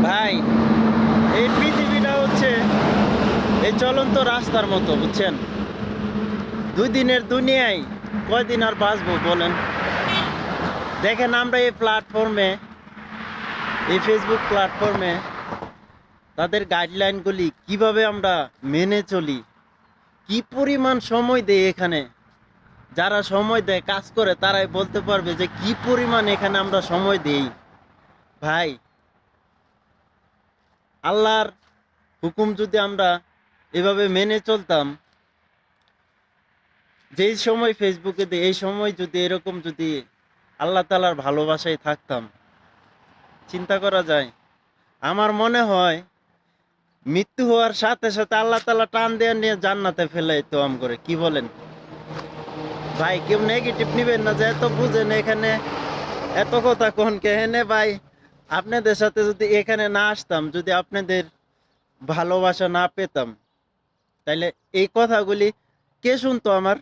ভাই, এই পৃথিবীটা হচ্ছে এই চলন্ত রাস্তার মতো, বুঝছেন? 2 দিনের দুনিয়ায় কয়দিন আর বাঁচবো বলেন? দেখেন আমরা এই প্ল্যাটফর্মে, এই ফেসবুক প্ল্যাটফর্মে তাদের গাইডলাইনগুলি কিভাবে আমরা মেনে চলি, কি পরিমাণ সময় দেয় এখানে। যারা সময় দেয়, কাজ করে, তারাই বলতে পারবে যে কি পরিমাণ এখানে আমরা সময় দেই। ভাই, আল্লাহর হুকুম যদি আমরা এভাবে মেনে চলতাম, যেই সময় ফেসবুকে দিই এই সময় যদি এরকম যদি আল্লাহ তাআলার ভালোবাসায় থাকতাম, চিন্তা করা যায়। আমার মনে হয় মৃত্যু হওয়ার সাথে সাথে আল্লাহ তাআলা টান দিয়ে নিয়ে জান্নাতে ফেলাই তো আম করে, কি বলেন? ভাই, কেউ নেগেটিভ নিবেন না, যে এত বুঝেন এখানে এত কথা কোন কেহেনে ভাই। আপনাদের সাথে যদি এখানে না আসতাম, যদি আপনাদের ভালোবাসা না পেতাম, তাইলে এই কথাগুলি কে শুনতো আমার?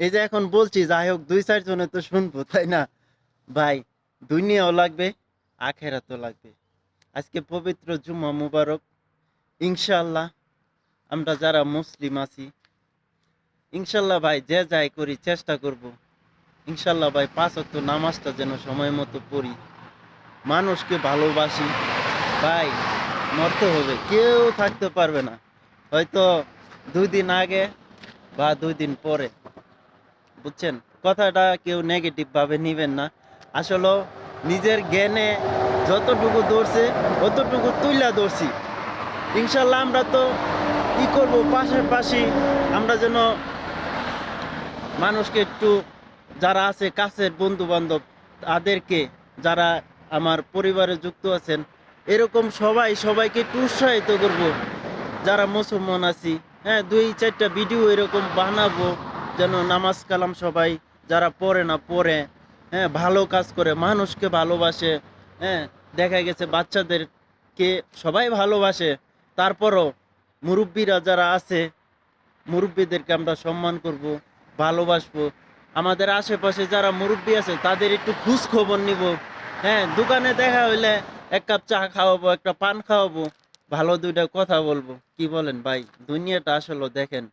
এই যে এখন বলছি, যাই হোক 2-4 জনে তো শুনবো, তাই না? ভাই, দুনিয়াও লাগবে, আখেরাতও লাগবে। আজকে পবিত্র জুমা মুবারক। ইনশাআল্লাহ আমরা যারা মুসলিম আছি, ইনশাআল্লাহ ভাই যে যাই করি চেষ্টা করব, ইনশাআল্লাহ ভাই 5 ওয়াক্ত নামাজটা যেন সময় মতো পড়ি, মানুষকে ভালোবাসি। ভাই, মরতে হবে, কেউ থাকতে পারবে না। হয়তো 2 দিন আগে বা 2 দিন পরে, বুঝছেন? কথাটা কেউ নেগেটিভ ভাবে নিবেন না। আসলে নিজের জ্ঞানে যতটুকু ধরছে অতটুকু তুইলা ধরছি। ইনশাল্লাহ আমরা তো কি করব, পাশাপাশি আমরা যেন মানুষকে একটু, যারা আছে কাছের বন্ধু বান্ধব, তাদেরকে, যারা আমার পরিবারে যুক্ত আছেন, এরকম সবাইকে একটু উৎসাহিত করব। যারা মুসলমান আছি, হ্যাঁ, 2-4টা ভিডিও এরকম বানাবো, যেন নামাজ কালাম সবাই, যারা পড়ে না পড়ে, হ্যাঁ, ভালো কাজ করে, মানুষকে ভালোবাসে, হ্যাঁ। দেখা গেছে বাচ্চাদেরকে সবাই ভালোবাসে, তারপরও মুরব্বীরা যারা আছে, মুরব্বীদেরকে আমরা সম্মান করব, ভালোবাসবো। আমাদের আশেপাশে যারা মুরব্বী আছে তাদের একটু খোঁজ খবর নিব। হ্যাঁ, দোকানে দেখা হইলে 1 কাপ চা খাওয়াবো, একটা পান খাওয়াবো, ভালো 2টা কথা বলবো। কি বলেন ভাই? দুনিয়াটা আসলে দেখেন,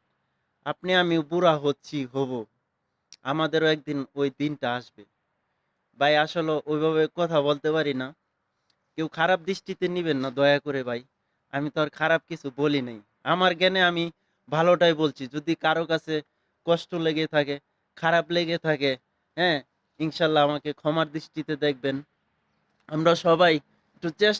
আপনি আমি বুড়া হচ্ছি, হব, আমাদেরও একদিন ওই দিনটা আসবে। ভাই, আসলে ওইভাবে কথা বলতে পারি না, কেউ খারাপ দৃষ্টিতে নিবেন না দয়া করে ভাই। আমি তো আর খারাপ কিছু বলি নাই। আমার জ্ঞানে আমি ভালোটাই বলছি। যদি কারো কাছে কষ্ট লেগে থাকে, খারাপ লেগে থাকে, হ্যাঁ, ইনশাল্লাহ আমাকে ক্ষমার দৃষ্টিতে দেখবেন। আমরা সবাই একটু চেষ্টা